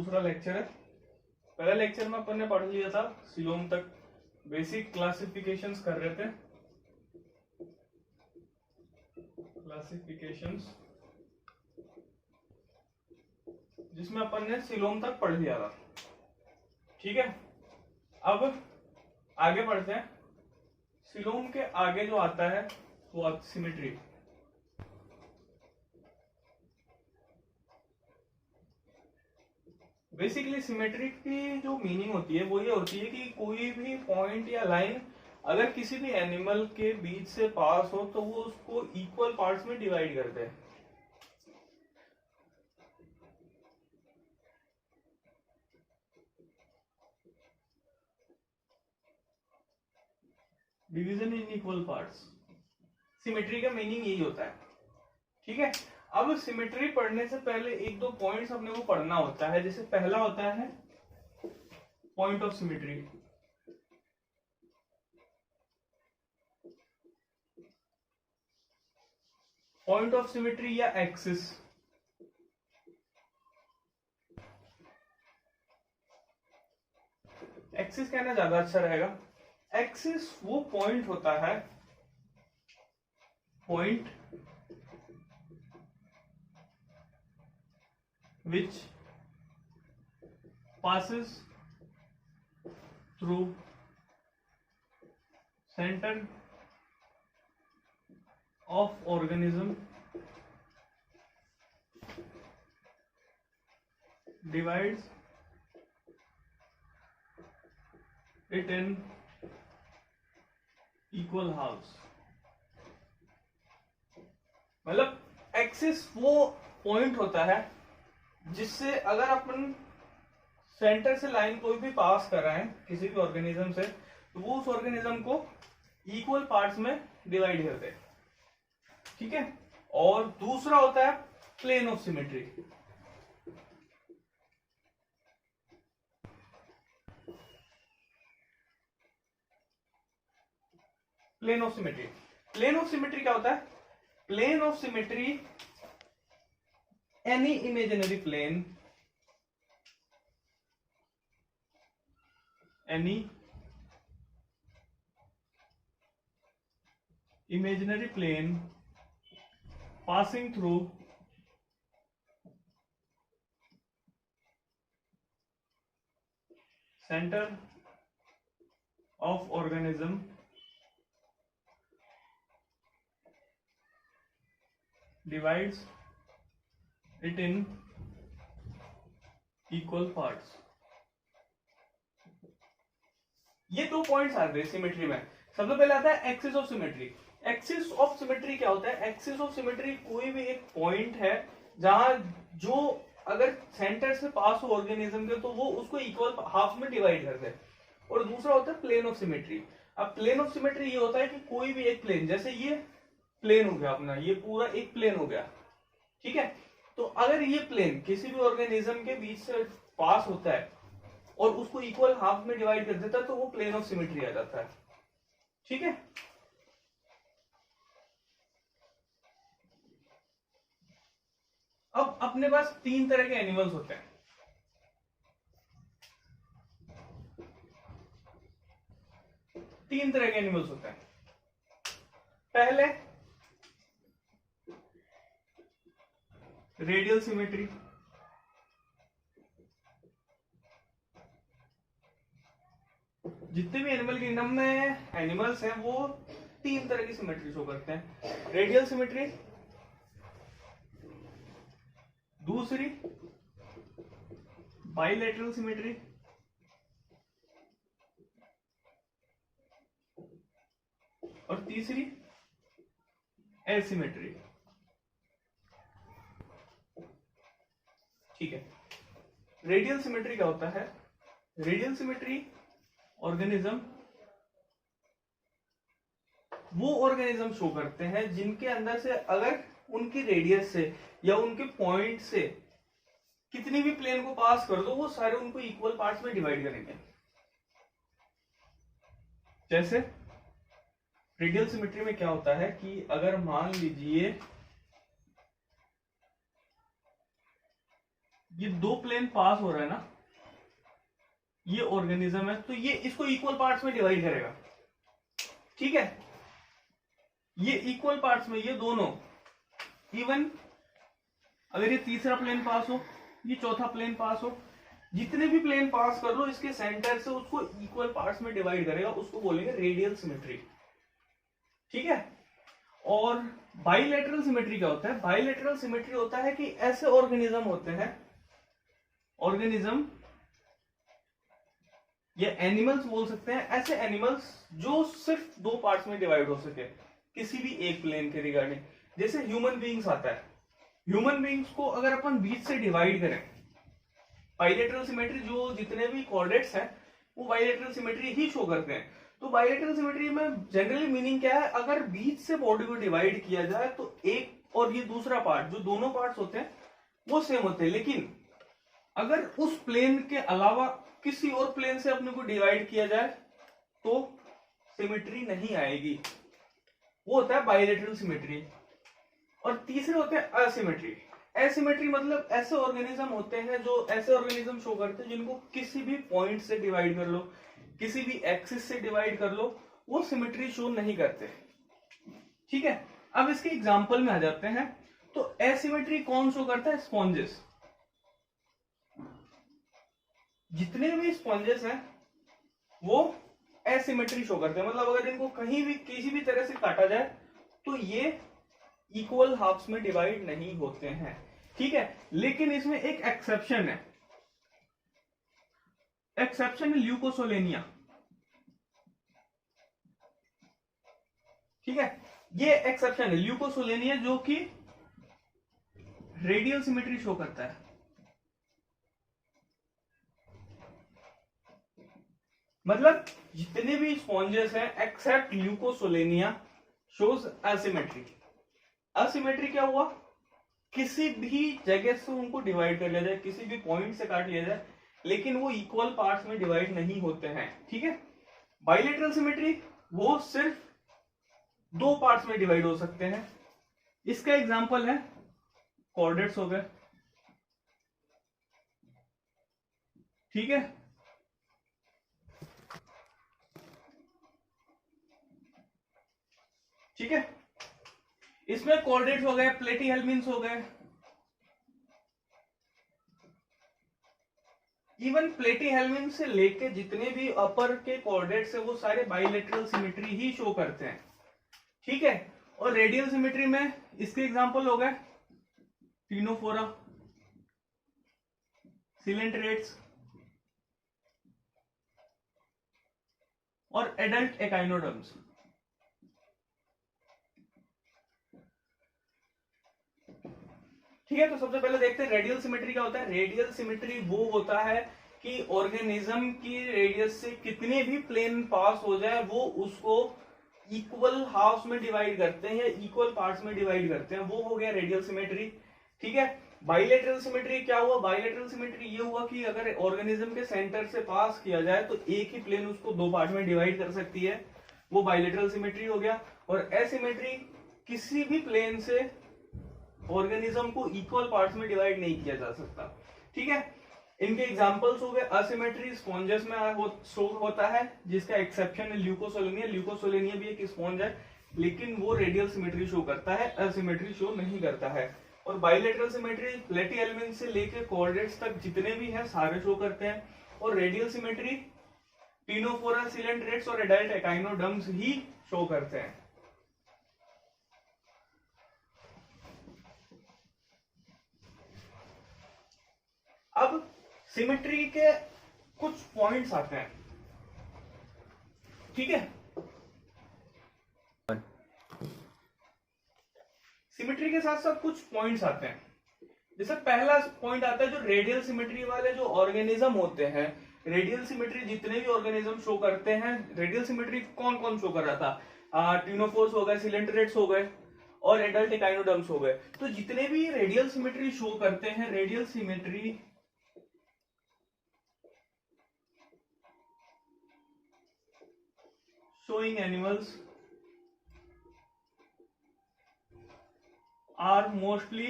दूसरा लेक्चर है। पहले लेक्चर में अपन ने पढ़ लिया था सिलोम तक, बेसिक क्लासिफिकेशंस कर रहे थे, क्लासिफिकेशंस, जिसमें अपन ने सिलोम तक पढ़ लिया था। ठीक है, अब आगे बढ़ते हैं। सिलोम के आगे जो आता है वो सिमेट्री। बेसिकली सिमेट्री की जो मीनिंग होती है वो ये होती है कि कोई भी पॉइंट या लाइन अगर किसी भी एनिमल के बीच से पास हो तो वो उसको इक्वल पार्ट्स में डिवाइड करते हैं। Division in equal parts, symmetry का मीनिंग यही होता है। ठीक है, अब सिमेट्री पढ़ने से पहले एक दो पॉइंट्स अपने को पढ़ना होता है। जैसे पहला होता है point of symmetry. Point of symmetry या एक्सिस, एक्सिस कहना ज्यादा अच्छा रहेगा। एक्सिस वो पॉइंट होता है, point which passes through center of organism, divides it in equal halves। मतलब एक्सिस वो पॉइंट होता है जिससे अगर अपन सेंटर से लाइन कोई भी पास कर रहे हैं किसी भी ऑर्गेनिज्म से, तो वो उस ऑर्गेनिज्म को इक्वल पार्ट्स में डिवाइड करते हैं। ठीक है, और दूसरा होता है plane of symmetry. Plane of symmetry, plane of symmetry क्या होता है? Plane of symmetry any imaginary plane, any imaginary plane passing through center of organism divides it in equal parts। ये दो पॉइंट्स आते हैं सिमेट्री में। सबसे पहले आता है axis of symmetry. Axis of symmetry क्या होता है? एक्सिस ऑफ सिमेट्री कोई भी एक पॉइंट है जहां जो अगर सेंटर से पास हो ऑर्गेनिज्म के तो वो उसको इक्वल हाफ में डिवाइड करते हैं। और दूसरा होता है प्लेन ऑफ सिमेट्री। अब प्लेन ऑफ सिमेट्री ये होता है कि कोई भी एक प्लेन, जैसे ये प्लेन हो गया अपना, ये पूरा एक प्लेन हो गया। ठीक है, तो अगर ये प्लेन किसी भी ऑर्गेनिज्म के बीच से पास होता है और उसको इक्वल हाफ में डिवाइड कर देता है तो वो प्लेन ऑफ सिमेट्री आ जाता है। ठीक है, अब अपने पास तीन तरह के एनिमल्स होते हैं। तीन तरह के एनिमल्स होते हैं। पहले रेडियल सिमेट्री, जितने भी एनिमल किंगडम में एनिमल्स हैं वो तीन तरह की सिमेट्री शो करते हैं। रेडियल सिमेट्री, दूसरी बाइलेटरल सिमेट्री, और तीसरी एसिमेट्री। ठीक है, रेडियल सिमेट्री क्या होता है? रेडियल सिमेट्री ऑर्गेनिज्म, वो ऑर्गेनिज्म शो करते हैं जिनके अंदर से अगर उनकी रेडियस से या उनके पॉइंट से कितनी भी प्लेन को पास कर दो वो सारे उनको इक्वल पार्ट्स में डिवाइड करेंगे। जैसे रेडियल सिमेट्री में क्या होता है कि अगर मान लीजिए ये दो प्लेन पास हो रहा है ना, ये ऑर्गेनिज्म है, तो ये इसको इक्वल पार्ट्स में डिवाइड करेगा। ठीक है, ये इक्वल पार्ट्स में, ये दोनों, इवन अगर ये तीसरा प्लेन पास हो, ये चौथा प्लेन पास हो, जितने भी प्लेन पास कर लो इसके सेंटर से उसको इक्वल पार्ट्स में डिवाइड करेगा, उसको बोलेंगे रेडियल सिमेट्री। ठीक है, और बाइलेटरल सिमेट्री क्या होता है? बाइलेटरल सिमेट्री होता है कि ऐसे ऑर्गेनिज्म होते हैं, ऑर्गेनिज्म या एनिमल्स बोल सकते हैं, ऐसे एनिमल्स जो सिर्फ दो पार्ट्स में डिवाइड हो सके किसी भी एक प्लेन के रिगार्डिंग। जैसे ह्यूमन बीइंग्स आता है, ह्यूमन बीइंग्स को अगर अपन बीच से डिवाइड करें, बाइलेटरल सिमेट्री, जो जितने भी कोऑर्डिनेट्स हैं वो बाइलेटरल सिमेट्री ही शो करते हैं। तो बाइलेटरल सिमेट्री में जनरली मीनिंग क्या है? अगर बीच से बॉडी को डिवाइड किया जाए तो एक और ये दूसरा पार्ट, जो दोनों पार्ट्स होते हैं वो सेम होते हैं, लेकिन अगर उस प्लेन के अलावा किसी और प्लेन से अपने को डिवाइड किया जाए तो सिमेट्री नहीं आएगी, वो होता है बाइलेटरल सिमेट्री। और तीसरे होते हैं असिमेट्री। एसिमेट्री मतलब ऐसे ऑर्गेनिज्म होते हैं, जो ऐसे ऑर्गेनिज्म शो करते हैं जिनको किसी भी पॉइंट से डिवाइड कर लो, किसी भी एक्सिस से डिवाइड कर लो, वो सिमेट्री शो नहीं करते। ठीक है, अब इसके एग्जांपल में आ जाते हैं। तो एसिमेट्री कौन शो करता है? स्पॉन्जेस। जितने भी स्पॉन्जेस हैं वो एसिमेट्री शो करते हैं, मतलब अगर इनको कहीं भी किसी भी तरह से काटा जाए तो ये इक्वल हाफ्स में डिवाइड नहीं होते हैं। ठीक है, लेकिन इसमें एक एक्सेप्शन है, एक्सेप्शन है ल्यूकोसोलेनिया। ठीक है, ये एक्सेप्शन है ल्यूकोसोलेनिया, जो कि रेडियल सिमेट्री शो करता है। मतलब जितने भी स्पॉन्जेस हैं accept Leucosolenia shows asymmetry. Asymmetry क्या हुआ? किसी भी जगह से उनको डिवाइड कर लिया जाए, किसी भी पॉइंट से काट लिया जाए, लेकिन वो इक्वल पार्ट्स में डिवाइड नहीं होते हैं। ठीक है, बाइलेटरल सिमेट्री वो सिर्फ दो पार्ट्स में डिवाइड हो सकते हैं। इसका एग्जांपल है कोऑर्डिनेट्स हो गए। ठीक है, ठीक है, इसमें कोऑर्डिनेट्स हो गए, प्लेटीहेल्मिन्स हो गए। इवन प्लेटीहेल्मिन से लेके जितने भी अपर के कोऑर्डिनेट्स है वो सारे बाइलेटरल सिमेट्री ही शो करते हैं। ठीक है, और रेडियल सिमेट्री में इसके एग्जांपल हो गए टिनोफोरा, सिलेंट्रेट्स और एडल्ट एकाइनोडर्म्स। ठीक है, तो सबसे पहले देखते हैं रेडियल सिमेट्री क्या होता है। रेडियल सिमेट्री वो होता है कि ऑर्गेनिज्म की रेडियस से कितने भी प्लेन पास हो जाए वो उसको इक्वल हाफ्स में डिवाइड करते हैं या इक्वल पार्ट्स में डिवाइड करते हैं, वो हो गया रेडियल सिमेट्री। ठीक है, बाइलेटरल सिमेट्री क्या हुआ? बाइलेटरल सिमेट्री ये हुआ कि अगर ऑर्गेनिज्म के सेंटर से पास किया जाए तो एक ही प्लेन उसको दो पार्ट में डिवाइड कर सकती है, वो बाइलेटरल सिमेट्री हो गया। और एसिमेट्री किसी भी प्लेन से ऑर्गेनिज्म को इक्वल पार्ट्स में डिवाइड नहीं किया जा सकता। ठीक है, इनके एग्जांपल्स हो गए असिमेट्री स्पॉन्जेस में शो होता है, जिसका एक्सेप्शन है ल्यूकोसोलेनिया। ल्यूकोसोलेनिया भी एक स्पॉन्ज है, लेकिन वो रेडियल सिमेट्री शो करता है, असिमेट्री शो नहीं करता है। और बाइलेटरल सिमेट्री प्लेटीहेल्मिन से लेके कोऑर्डिनेट्स तक जितने भी हैं सारे शो करते हैं। और रेडियल सिमेट्री टिनोफोरा, सिलेंट्रेट्स और एडल्ट एकाइनोडर्म्स ही शो करते हैं। अब सिमेट्री के कुछ पॉइंट्स आते हैं। ठीक है, सिमेट्री के साथ साथ कुछ पॉइंट्स आते हैं। जैसे पहला पॉइंट आता है जो रेडियल सिमेट्री वाले जो ऑर्गेनिज्म होते हैं, रेडियल सिमेट्री जितने भी ऑर्गेनिज्म शो करते हैं, रेडियल सिमेट्री कौन कौन शो कर रहा था? टिनोफोर्स हो गए, सिलेंट्रेट्स हो गए और एडल्ट एकाइनोडर्म्स हो गए। तो जितने भी रेडियल सिमेट्री शो करते हैं, radial symmetry showing animals are mostly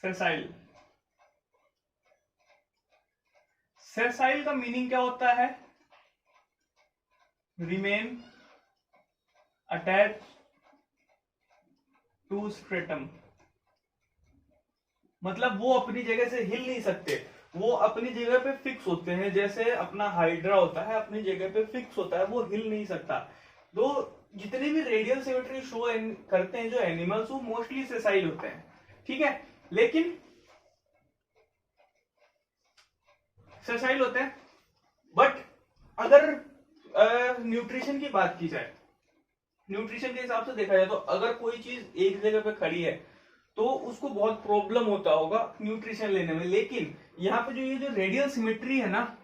sessile. Sessile का मीनिंग क्या होता है? रिमेन अटैच टू स्ट्रेटम, मतलब वो अपनी जगह से हिल नहीं सकते, वो अपनी जगह पे फिक्स होते हैं। जैसे अपना हाइड्रा होता है अपनी जगह पे फिक्स होता है, वो हिल नहीं सकता। तो जितने भी रेडियल सिमेट्री शो करते हैं जो एनिमल्स, वो मोस्टली सेसाइल होते हैं, ठीक है। लेकिन सेसाइल होते हैं, बट अगर न्यूट्रिशन की बात की जाए, न्यूट्रिशन के हिसाब से देखा जाए, तो अगर कोई चीज एक जगह पे खड़ी है तो उसको बहुत प्रॉब्लम होता होगा न्यूट्रिशन लेने में। लेकिन यहाँ पे जो ये जो रेडियल सिमेट्री है ना,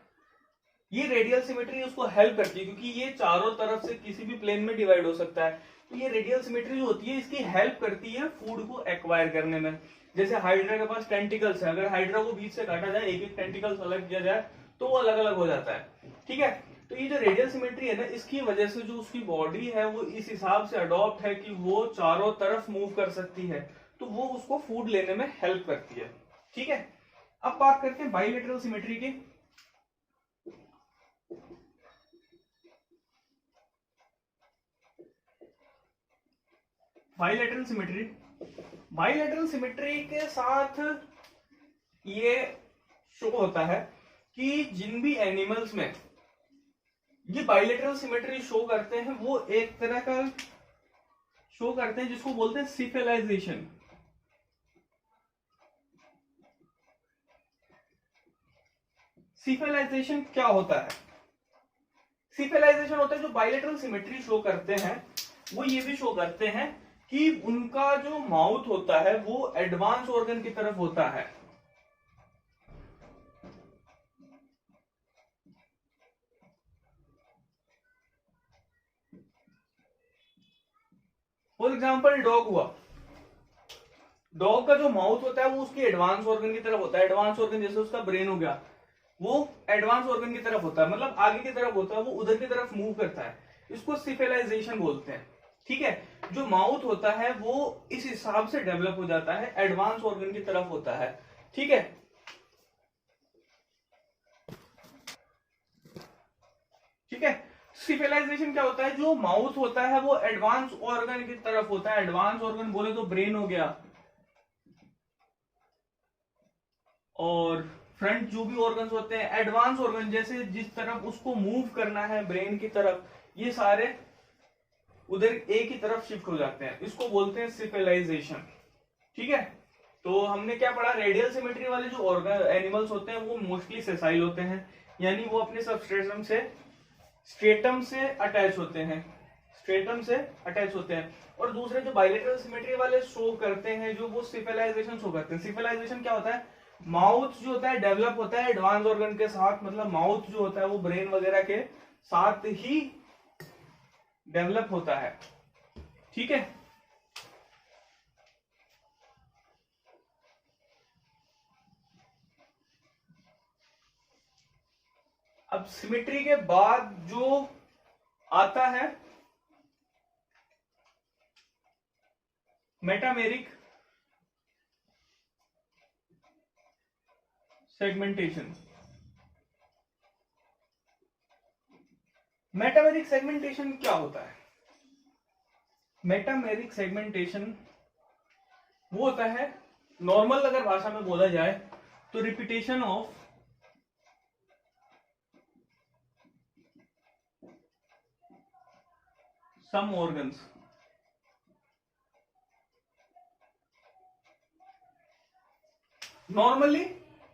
ये रेडियल सिमेट्री उसको हेल्प करती है, क्योंकि ये चारों तरफ से किसी भी प्लेन में डिवाइड हो सकता है। तो ये रेडियल सिमेट्री जो होती है इसकी हेल्प करती है फूड को एक्वायर करने में। जैसे हाइड्रा के पास टेंटिकल्स है, अगर हाइड्रा को बीच से काटा जाए, एक एक टेंटिकल्स अलग किया जाए, तो वो अलग अलग हो जाता है, ठीक है। तो ये जो रेडियल सिमेट्री है ना, इसकी वजह से जो उसकी बॉडी है वो इस हिसाब से अडॉप्ट है कि वो चारों तरफ मूव कर सकती है, तो वो उसको फूड लेने में हेल्प करती है, ठीक है। अब बात करते हैं बाइलेटरल सिमेट्री की। बाइलेटरल सिमेट्री, बाइलेटरल सिमेट्री के साथ ये शो होता है कि जिन भी एनिमल्स में ये बाइलेटरल सिमेट्री शो करते हैं, वो एक तरह का शो करते हैं जिसको बोलते हैं सिफेलाइजेशन। सिफेलाइजेशन क्या होता है? सिफेलाइजेशन होता है जो बाइलेटरल सिमेट्री शो करते हैं, वो ये भी शो करते हैं कि उनका जो माउथ होता है वो एडवांस ऑर्गन की तरफ होता है। फॉर एग्जाम्पल डॉग हुआ, डॉग का जो माउथ होता है वो उसकी एडवांस ऑर्गन की तरफ होता है। एडवांस ऑर्गन जैसे उसका ब्रेन हो गया, वो एडवांस ऑर्गन की तरफ होता है, मतलब आगे की तरफ होता है, वो उधर की तरफ मूव करता है। इसको सिफेलाइजेशन बोलते हैं, ठीक है। जो माउथ होता है वो इस हिसाब से डेवलप हो जाता है, एडवांस ऑर्गन की तरफ होता है, ठीक है। ठीक है, सिफेलाइजेशन क्या होता है? जो माउथ होता है वो एडवांस ऑर्गन की तरफ होता है। एडवांस ऑर्गन बोले तो ब्रेन हो गया, और फ्रंट जो भी ऑर्गन्स होते हैं एडवांस ऑर्गन, जैसे जिस तरफ उसको मूव करना है ब्रेन की तरफ, ये सारे उधर एक ही तरफ शिफ्ट हो जाते हैं। इसको बोलते हैं सिफेलाइजेशन, ठीक है। तो हमने क्या पढ़ा? रेडियल सिमेट्री वाले जो ऑर्गन एनिमल्स होते हैं वो मोस्टली सेसाइल होते हैं, यानी वो अपने सबस्ट्रेटम से स्ट्रेटम से अटैच होते हैं, स्ट्रेटम से अटैच होते हैं। और दूसरे जो बाइलेटरल सिमेट्री वाले शो करते हैं, जो वो सिफेलाइजेशन शो करते हैं। सिफेलाइजेशन क्या होता है? माउथ जो होता है डेवलप होता है एडवांस ऑर्गन के साथ, मतलब माउथ जो होता है वो ब्रेन वगैरह के साथ ही डेवलप होता है, ठीक है। अब सिमेट्री के बाद जो आता है मेटामेरिक सेगमेंटेशन। मेटामेरिक सेगमेंटेशन क्या होता है? मेटामेरिक सेगमेंटेशन वो होता है, नॉर्मल अगर भाषा में बोला जाए तो repetition of some organs. Normally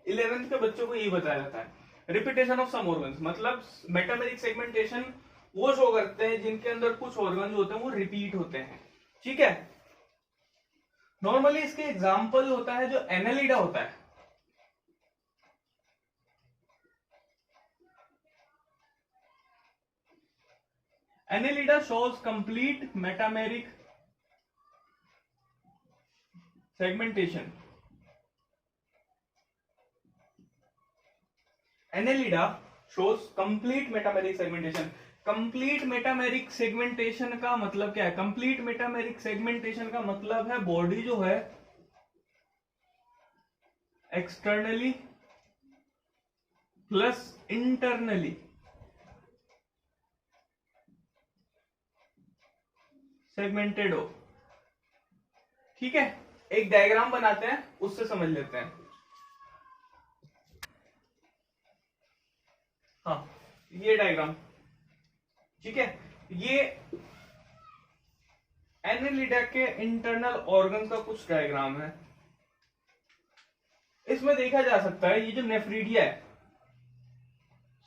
11th के बच्चों को यही बताया जाता है, रिपीटेशन ऑफ सम ऑर्गन्स। मतलब मेटामेरिक सेगमेंटेशन वो शो करते हैं जिनके अंदर कुछ ऑर्गन होते हैं वो रिपीट होते हैं, ठीक है। नॉर्मली इसके एग्जाम्पल होता है जो एनालिडा होता है, Annelida shows complete metameric segmentation. Annelida shows complete metameric segmentation. Complete metameric segmentation का मतलब क्या है? कंप्लीट मेटामेरिक सेगमेंटेशन का मतलब है बॉडी जो है एक्सटर्नली प्लस इंटरनली सेगमेंटेड हो। ठीक है, एक डायग्राम बनाते हैं, उससे समझ लेते हैं। हाँ, ये डायग्राम, ठीक है, ये एनेलिडा के इंटरनल ऑर्गन का कुछ डायग्राम है। इसमें देखा जा सकता है ये जो नेफ्रीडिया है,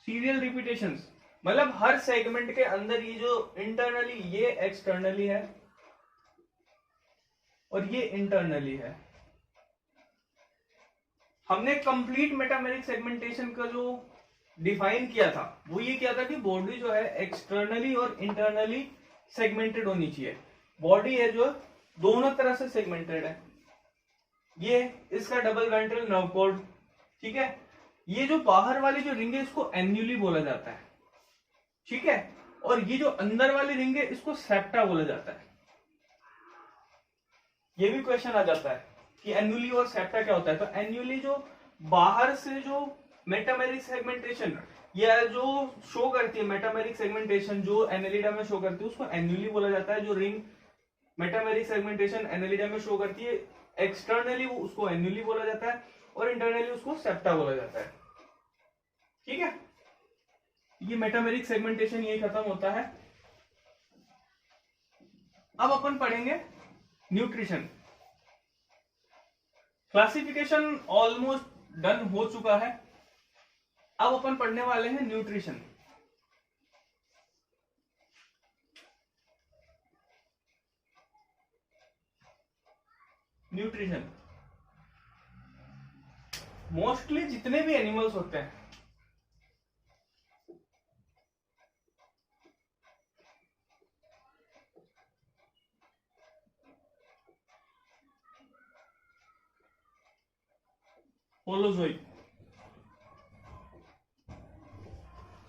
सीरियल रिपीटेशंस, मतलब हर सेगमेंट के अंदर ये जो इंटरनली, ये एक्सटर्नली है और ये इंटरनली है। हमने कंप्लीट मेटामेरिक सेगमेंटेशन का जो डिफाइन किया था वो ये किया था कि बॉडी जो है एक्सटर्नली और इंटरनली सेगमेंटेड होनी चाहिए। बॉडी है जो दोनों तरह से सेगमेंटेड है। ये इसका डबल वेंट्रल नर्व कॉर्ड, ठीक है। ये जो बाहर वाली जो रिंग है इसको एन्यूली बोला जाता है, ठीक है। और ये जो अंदर वाली रिंग है इसको सेप्टा बोला जाता है। ये भी क्वेश्चन आ जाता है कि एन्यूली और सेप्टा क्या होता है। तो एन्यूली जो बाहर से जो मेटामेरिक सेगमेंटेशन या जो शो करती है, मेटामेरिक सेगमेंटेशन जो एनेलिडा में शो करती है उसको एन्यूली बोला जाता है। जो रिंग मेटामेरिक सेगमेंटेशन एनेलिडा में शो करती है एक्सटर्नली उसको एन्यूली बोला जाता है और इंटरनली उसको सेप्टा बोला जाता है, ठीक है। ये मेटामेरिक सेगमेंटेशन ये खत्म होता है। अब अपन पढ़ेंगे न्यूट्रिशन। क्लासिफिकेशन ऑलमोस्ट डन हो चुका है। अब अपन पढ़ने वाले हैं न्यूट्रिशन। न्यूट्रिशन मोस्टली जितने भी एनिमल्स होते हैं होलोजोइक,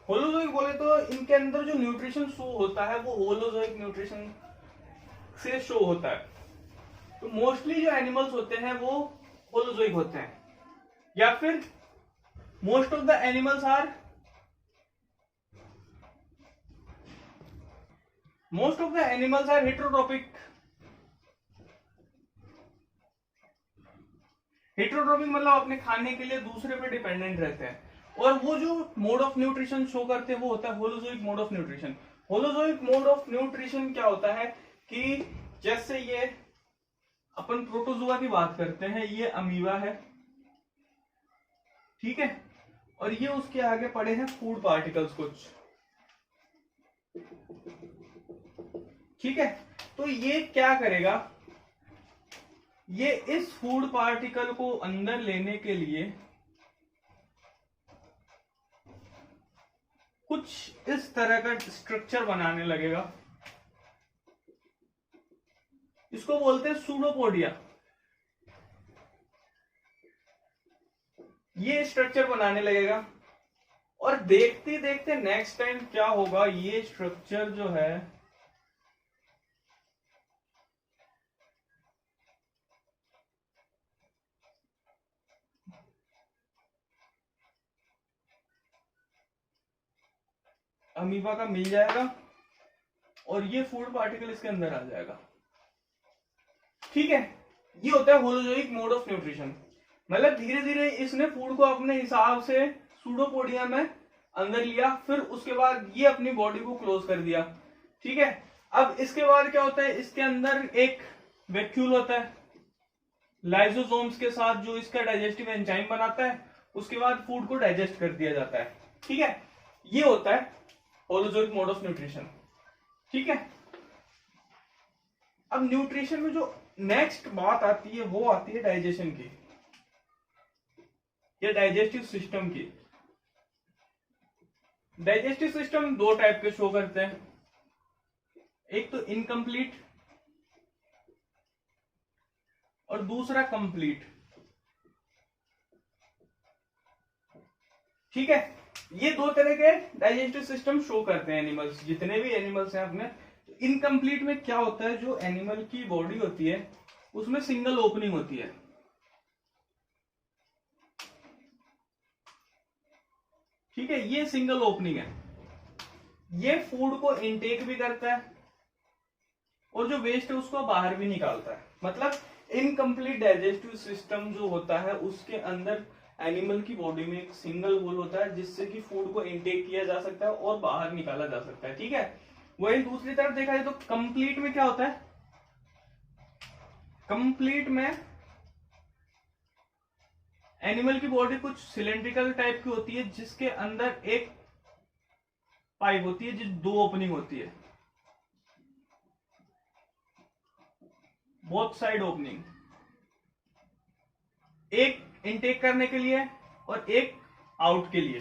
होलोजोइक बोले तो इनके अंदर जो न्यूट्रिशन शो होता है वो होलोजोइक न्यूट्रिशन से शो होता है। तो मोस्टली जो एनिमल्स होते हैं वो होलोजोइक होते हैं, या फिर most of the animals are heterotrophic. Heterotrophic मतलब अपने खाने के लिए दूसरे पे डिपेंडेंट रहते हैं। और वो जो मोड ऑफ न्यूट्रिशन शो करते हैं वो होता है holozoic mode of nutrition. Holozoic mode of nutrition क्या होता है कि जैसे ये अपन प्रोटोजोआ की बात करते हैं, ये अमीबा है, ठीक है। और ये उसके आगे पड़े हैं फूड पार्टिकल्स कुछ, ठीक है। तो ये क्या करेगा, ये इस फूड पार्टिकल को अंदर लेने के लिए कुछ इस तरह का स्ट्रक्चर बनाने लगेगा। इसको बोलते हैं सूडोपोडिया। ये स्ट्रक्चर बनाने लगेगा और देखते देखते नेक्स्ट टाइम क्या होगा, ये स्ट्रक्चर जो है अमीबा का मिल जाएगा और ये फूड पार्टिकल इसके अंदर आ जाएगा, ठीक है। ये होता है होलोजोइक मोड ऑफ न्यूट्रिशन। मतलब धीरे धीरे इसने फूड को अपने हिसाब से सूडोपोडिया में अंदर लिया, फिर उसके बाद ये अपनी बॉडी को क्लोज कर दिया, ठीक है। अब इसके बाद क्या होता है, इसके अंदर एक वैक्यूल होता है लाइसोसोम्स के साथ जो इसका डाइजेस्टिव एंजाइम बनाता है, उसके बाद फूड को डाइजेस्ट कर दिया जाता है, ठीक है। ये होता है होलोजोइक मोड ऑफ न्यूट्रिशन, ठीक है। अब न्यूट्रिशन में जो नेक्स्ट बात आती है वो आती है डाइजेशन की या डाइजेस्टिव सिस्टम की। डाइजेस्टिव सिस्टम दो टाइप के शो करते हैं, एक तो इनकम्प्लीट और दूसरा कंप्लीट, ठीक है। ये दो तरह के डाइजेस्टिव सिस्टम शो करते हैं एनिमल्स, जितने भी एनिमल्स हैं अपने। इनकम्प्लीट में क्या होता है, जो एनिमल की बॉडी होती है उसमें सिंगल ओपनिंग होती है, ठीक है, ये सिंगल ओपनिंग है, ये फूड को इनटेक भी करता है और जो वेस्ट है उसको बाहर भी निकालता है। मतलब इनकम्प्लीट डाइजेस्टिव सिस्टम जो होता है उसके अंदर एनिमल की बॉडी में एक सिंगल होल होता है जिससे कि फूड को इनटेक किया जा सकता है और बाहर निकाला जा सकता है। ठीक है, वही दूसरी तरफ देखा जाए तो कंप्लीट में क्या होता है, कंप्लीट में एनिमल की बॉडी कुछ सिलेंड्रिकल टाइप की होती है जिसके अंदर एक पाइप होती है, जिस दो ओपनिंग होती है, बोथ साइड ओपनिंग, एक इनटेक करने के लिए और एक आउट के लिए।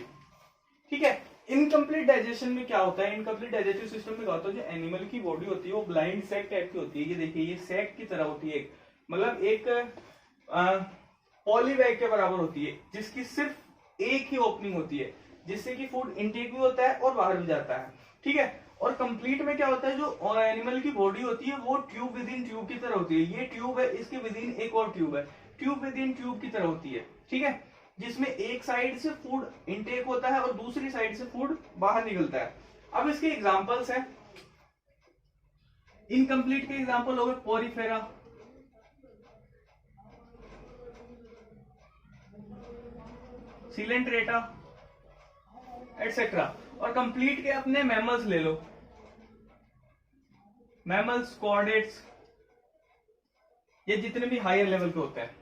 ठीक है, इनकम्प्लीट डाइजेशन में क्या होता है, इनकम्प्लीट डाइजेस्टिव सिस्टम में क्या होता है, जो एनिमल की बॉडी होती है वो ब्लाइंड सैक टाइप की होती है। ये देखिए, ये सैक की तरह होती है, मतलब एक पॉलीबैग के बराबर होती है जिसकी सिर्फ एक ही ओपनिंग होती है जिससे कि फूड इनटेक भी होता है और बाहर भी जाता है। ठीक है, और कंप्लीट में क्या होता है, जो एनिमल की बॉडी होती है वो ट्यूब विद इन ट्यूब की तरह होती है। ये ट्यूब है, इसके विद इन एक और ट्यूब है, ट्यूब विद इन ट्यूब की तरह होती है। ठीक है, जिसमें एक साइड से फूड इनटेक होता है और दूसरी साइड से फूड बाहर निकलता है। अब इसके एग्जांपल्स हैं, इनकम्प्लीट के एग्जांपल हो गए पोरीफेरा, सिलेंट्रेटा एटसेट्रा। और कंप्लीट के अपने मैमल्स ले लो, मैमल्स, कॉर्डेट्स, ये जितने भी हायर लेवल के होते हैं।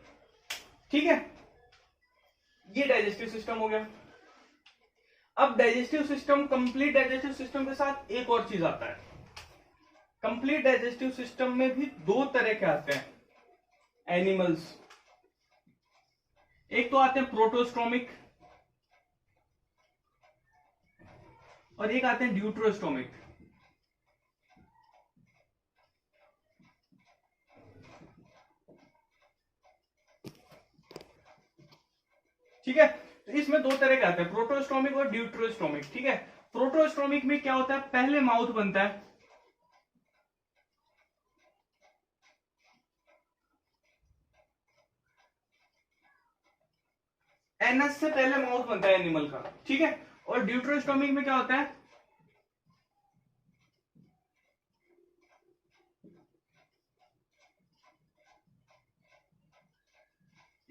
ठीक है, ये डाइजेस्टिव सिस्टम हो गया। अब digestive system, complete digestive system के साथ एक और चीज आता है। कंप्लीट डाइजेस्टिव सिस्टम में भी दो तरह के आते हैं एनिमल्स, एक तो आते हैं प्रोटोस्टोमिक और एक आते हैं ड्यूट्रोस्टोमिक। ठीक है, तो इसमें दो तरह के आते हैं, प्रोटोस्टोमिक और ड्यूट्रोस्टोमिक। ठीक है, प्रोटोस्टोमिक में क्या होता है, पहले माउथ बनता है, एनस से पहले माउथ बनता है एनिमल का। ठीक है, और ड्यूट्रोस्टोमिक में क्या होता है,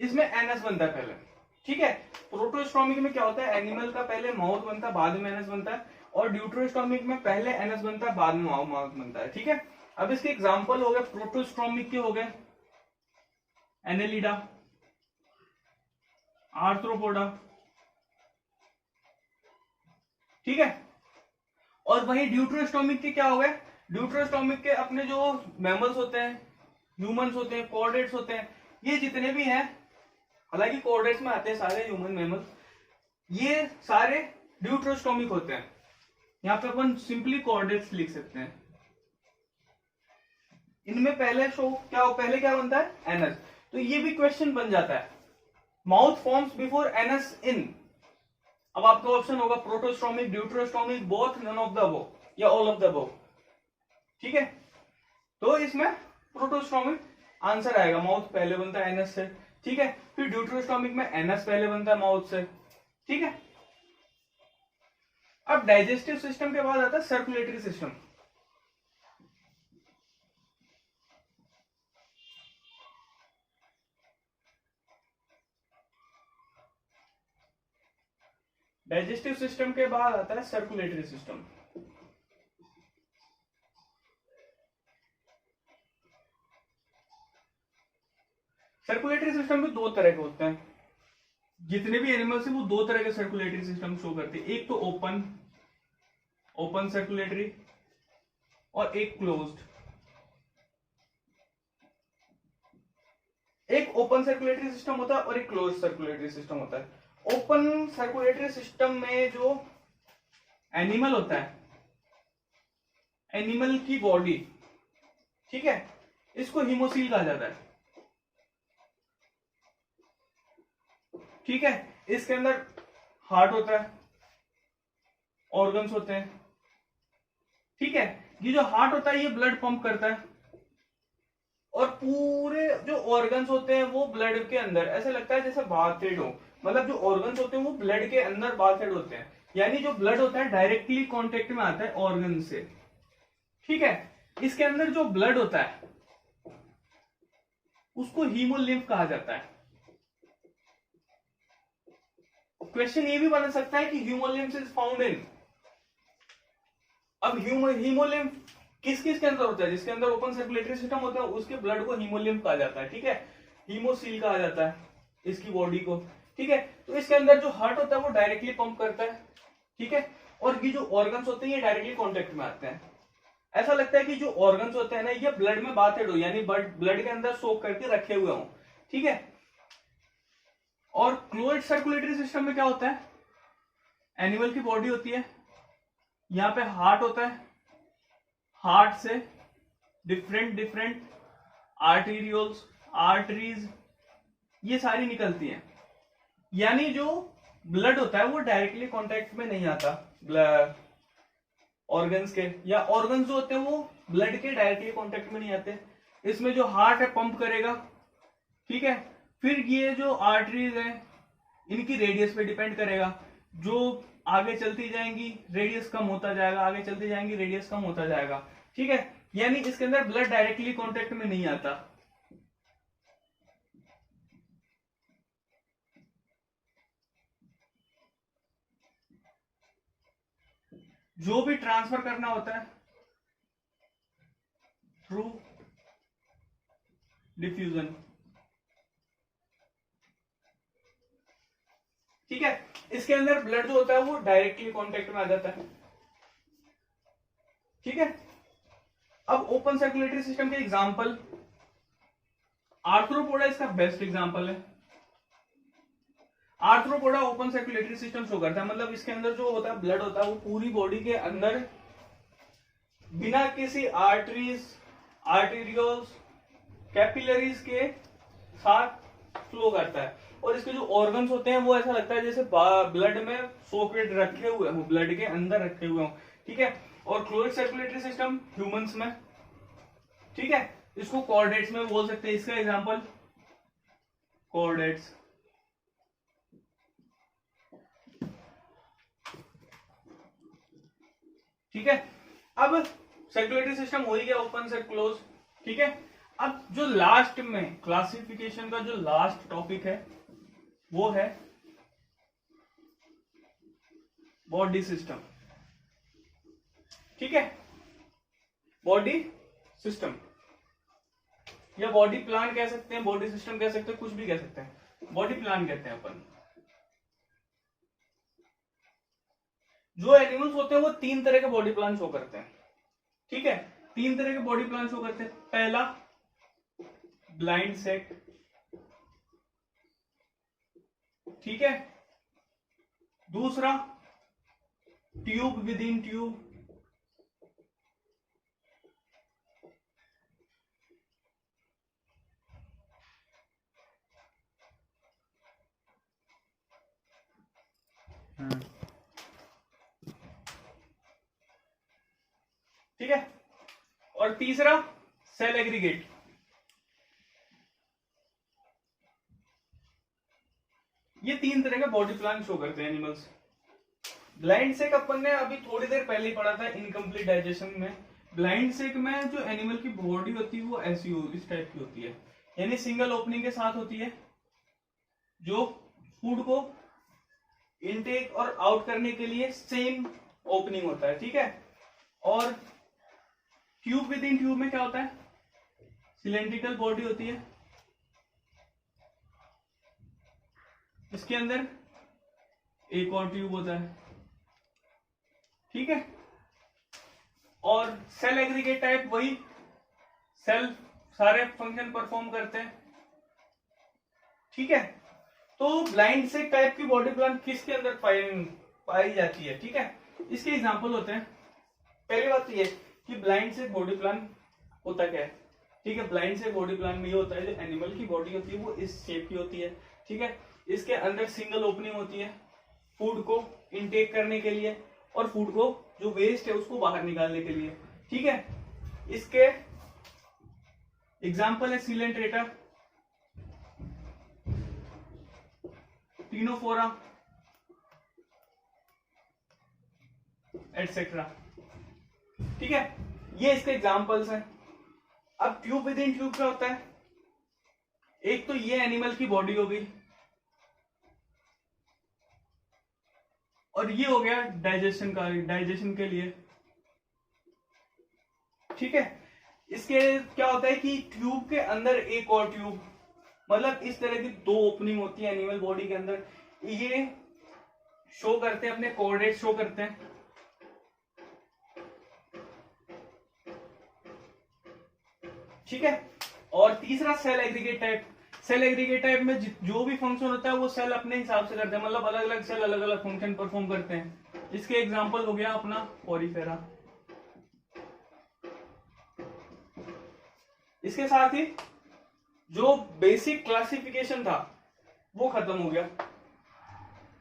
इसमें एनस बनता है पहले। ठीक है, प्रोटोस्टोमिक में क्या होता है, एनिमल का पहले माउथ बनता है बाद में एनस बनता है, और ड्यूट्रोस्टोमिक में पहले एनस बनता है बाद में माउथ बनता है। ठीक है, अब इसके एग्जांपल हो गए प्रोटोस्टोमिक के, हो गए एनेलिडा, आर्थ्रोपोडा। ठीक है, और वही ड्यूट्रोस्टोमिक के क्या हो गए, ड्यूट्रोस्टोमिक के अपने जो मैमल्स होते हैं, ह्यूमंस होते हैं, कॉर्डेट्स होते हैं, ये जितने भी हैं, हालांकि कॉर्डेट्स में आते हैं सारे ह्यूमन मैमल्स, ये सारे ड्यूट्रोस्टोमिक होते हैं। यहां पे अपन सिंपली कॉर्डेट्स लिख सकते हैं। इनमें पहले पहले क्या बनता है, एनस। तो ये भी क्वेश्चन बन जाता है, mouth forms before anus in. अब आपका ऑप्शन होगा protostomic, deuterostomic, both, none of the above या ऑल ऑफ द अबव। ठीक है, तो इसमें प्रोटोस्टोमिक आंसर आएगा, माउथ पहले बनता है एनस से। ठीक है, फिर ड्यूट्रोस्टोमिक में एनस पहले बनता है माउथ से। ठीक है, अब डाइजेस्टिव सिस्टम के बाद आता है सर्कुलेटरी सिस्टम। डाइजेस्टिव सिस्टम के बाद आता है सर्कुलेटरी सिस्टम। सर्कुलेटरी सिस्टम भी दो तरह के होते हैं, जितने भी एनिमल्स हैं वो दो तरह के सर्कुलेटरी सिस्टम शो करते हैं। एक तो ओपन सर्कुलेटरी और एक क्लोज्ड। एक ओपन सर्कुलेटरी सिस्टम होता है और एक क्लोज सर्कुलेटरी सिस्टम होता है। ओपन सर्कुलेटरी सिस्टम में जो एनिमल होता है, एनिमल की बॉडी, ठीक है, इसको हीमोसील कहा जाता है। ठीक है, इसके अंदर हार्ट होता है, ऑर्गन्स होते हैं। ठीक है, ये जो हार्ट होता है ये ब्लड पंप करता है और पूरे जो ऑर्गन्स होते हैं वो ब्लड के अंदर ऐसे लगता है जैसे बाथेड हो, मतलब जो ऑर्गन्स होते हैं वो ब्लड के अंदर बाथेड होते हैं, यानी जो ब्लड होता है डायरेक्टली कांटेक्ट में आता है ऑर्गन से। ठीक है, इसके अंदर जो ब्लड होता है उसको हीमोलिम्फ कहा जाता है। क्वेश्चन ये भी बन सकता है कि हीमोलिम्फ इज फाउंड इन, अब हीमोलिम्फ किस किस के अंदर होता है, जिसके अंदर ओपन सर्कुलेटरी सिस्टम होता है उसके ब्लड को हीमोलिम्फ कहा जाता है। ठीक है, हीमोसील कहा जाता है इसकी बॉडी को। ठीक है, तो इसके अंदर जो हार्ट होता है वो डायरेक्टली पंप करता है। ठीक है, और ये जो ऑर्गन्स होते हैं ये डायरेक्टली कॉन्टेक्ट में आते हैं। ऐसा लगता है कि जो ऑर्गन्स होते हैं ना ये ब्लड में बाथेड हो, यानी ब्लड के अंदर सोक करके रखे हुए हों। ठीक है, और क्लोज्ड सर्कुलेटरी सिस्टम में क्या होता है, एनिमल की बॉडी होती है, यहां पे हार्ट होता है, हार्ट से डिफरेंट आर्टेरियोल्स, आर्टरीज ये सारी निकलती हैं, यानी जो ब्लड होता है वो डायरेक्टली कांटेक्ट में नहीं आता ऑर्गन्स के, या ऑर्गन्स जो होते हैं वो ब्लड के डायरेक्टली कांटेक्ट में नहीं आते। इसमें जो हार्ट है पंप करेगा। ठीक है, फिर ये जो आर्टरीज है इनकी रेडियस पे डिपेंड करेगा, जो आगे चलती जाएंगी रेडियस कम होता जाएगा, आगे चलती जाएंगी रेडियस कम होता जाएगा। ठीक है, यानी इसके अंदर ब्लड डायरेक्टली कांटेक्ट में नहीं आता। जो भी ट्रांसफर करना होता है थ्रू डिफ्यूजन। ठीक है, इसके अंदर ब्लड जो होता है वो डायरेक्टली कांटेक्ट में आ जाता है। ठीक है, अब ओपन सर्कुलेटरी सिस्टम के एग्जांपल, आर्थ्रोपोडा इसका बेस्ट एग्जांपल है। Arthropoda open circulatory system show करता है, मतलब इसके अंदर जो होता है ब्लड होता है वो पूरी बॉडी के अंदर बिना किसी आर्टरीज, आर्टेरियोल्स, कैपिलरीज के साथ फ्लो करता है। और इसके जो ऑर्गन्स होते हैं वो ऐसा लगता है जैसे ब्लड में सॉकेट रखे हुए हो, ब्लड के अंदर रखे हुए हो। ठीक है, और क्लोज्ड सर्कुलेटरी सिस्टम ह्यूमंस में। ठीक है, इसको कॉर्डेट्स में बोल सकते हैं, इसका एग्जांपल कॉर्डेट्स। ठीक है, अब सर्कुलेटरी सिस्टम हो ही गया ओपन से क्लोज। ठीक है, अब जो लास्ट में क्लासिफिकेशन का जो लास्ट टॉपिक है वो है बॉडी सिस्टम। ठीक है, बॉडी सिस्टम या बॉडी प्लान कह सकते हैं, बॉडी सिस्टम कह सकते हैं, कुछ भी कह सकते हैं, बॉडी प्लान कहते हैं अपन। जो एनिमल्स होते हैं वो 3 तरह के बॉडी प्लान शो करते हैं। ठीक है, 3 तरह के बॉडी प्लान शो करते हैं। पहला ब्लाइंड सेक। ठीक है, दूसरा ट्यूब विद इन ट्यूब। ठीक है, और तीसरा सेल एग्रीगेट। ये 3 तरह के बॉडी प्लान शो करते हैं एनिमल्स। ब्लाइंड सेक अपन ने अभी थोड़ी देर पहले ही पढ़ा था इनकम्प्लीट डाइजेशन में। ब्लाइंड सेक में जो एनिमल की बॉडी होती है वो ऐसी इस टाइप की होती है, यानी सिंगल ओपनिंग के साथ होती है, जो फूड को इनटेक और आउट करने के लिए सेम ओपनिंग होता है। ठीक है, और ट्यूब विद इन ट्यूब में क्या होता है, सिलेंड्रिकल बॉडी होती है, इसके अंदर एक और ट्यूब होता है। ठीक है, और सेल एग्रीगेट टाइप वही, सेल सारे फंक्शन परफॉर्म करते हैं। ठीक है, तो ब्लाइंड सेक टाइप की बॉडी प्लान किसके अंदर पाई जाती है। ठीक है, इसके एग्जांपल होते हैं। पहली बात तो ये कि ब्लाइंड सेक बॉडी प्लान होता क्या है। ठीक है, ब्लाइंड सेक बॉडी प्लान में ये होता है जो एनिमल की बॉडी होती है वो इस शेप की होती है। ठीक है, इसके अंदर सिंगल ओपनिंग होती है फूड को इनटेक करने के लिए और फूड को जो वेस्ट है उसको बाहर निकालने के लिए। ठीक है, इसके एग्जांपल है सीलेंट्रेटा, टीनोफोरा एटसेट्रा। ठीक है, ये इसके एग्जांपल्स हैं। अब ट्यूब विद इन ट्यूब क्या होता है? एक तो ये एनिमल की बॉडी हो गई, और ये हो गया डाइजेशन के लिए। ठीक है, इसके क्या होता है कि ट्यूब के अंदर एक और ट्यूब, मतलब इस तरह की दो ओपनिंग होती है एनिमल बॉडी के अंदर। ये शो करते हैं, अपने कोऑर्डिनेट शो करते हैं। ठीक है, और तीसरा cell aggregate type. Cell aggregate type में जो भी फंक्शन होता है वो सेल अपने हिसाब से करते हैं, मतलब अलग अलग सेल अलग अलग फंक्शन परफॉर्म करते हैं। इसके एग्जांपल हो गया अपना पोरीफेरा। इसके साथ ही जो बेसिक क्लासिफिकेशन था वो खत्म हो गया।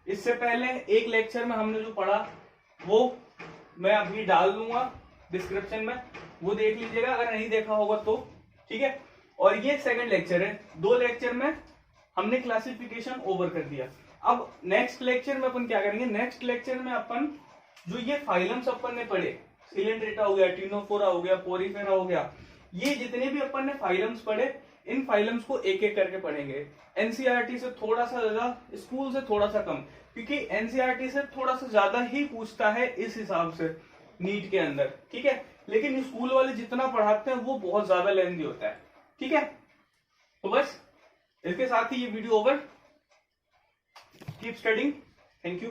इससे पहले एक लेक्चर में हमने जो पढ़ा वो मैं अभी डाल दूंगा डिस्क्रिप्शन में, वो देख लीजिएगा अगर नहीं देखा होगा तो। ठीक है, और ये सेकंड लेक्चर है, 2 लेक्चर में हमने क्लासिफिकेशन ओवर कर दिया। अब नेक्स्ट लेक्चर में अपन क्या करेंगे? नेक्स्ट लेक्चर में अपन जो ये फाइलम्स अपन ने पढ़े, सिलेंड्रेटा हो गया, टीनोफोरा हो गया, पोरीफेरा हो गया, ये जितने भी अपन ने फाइलम्स पढ़े, इन फाइलम्स को एक एक करके पढ़ेंगे। एनसीईआरटी से थोड़ा सा ज्यादा, स्कूल से थोड़ा सा कम, क्योंकि एनसीईआरटी से थोड़ा सा ज्यादा ही पूछता है इस हिसाब से नीट के अंदर। ठीक है, लेकिन स्कूल वाले जितना पढ़ाते हैं वो बहुत ज्यादा लेंथी होता है। ठीक है, तो बस इसके साथ ही ये video over. Keep studying. Thank you.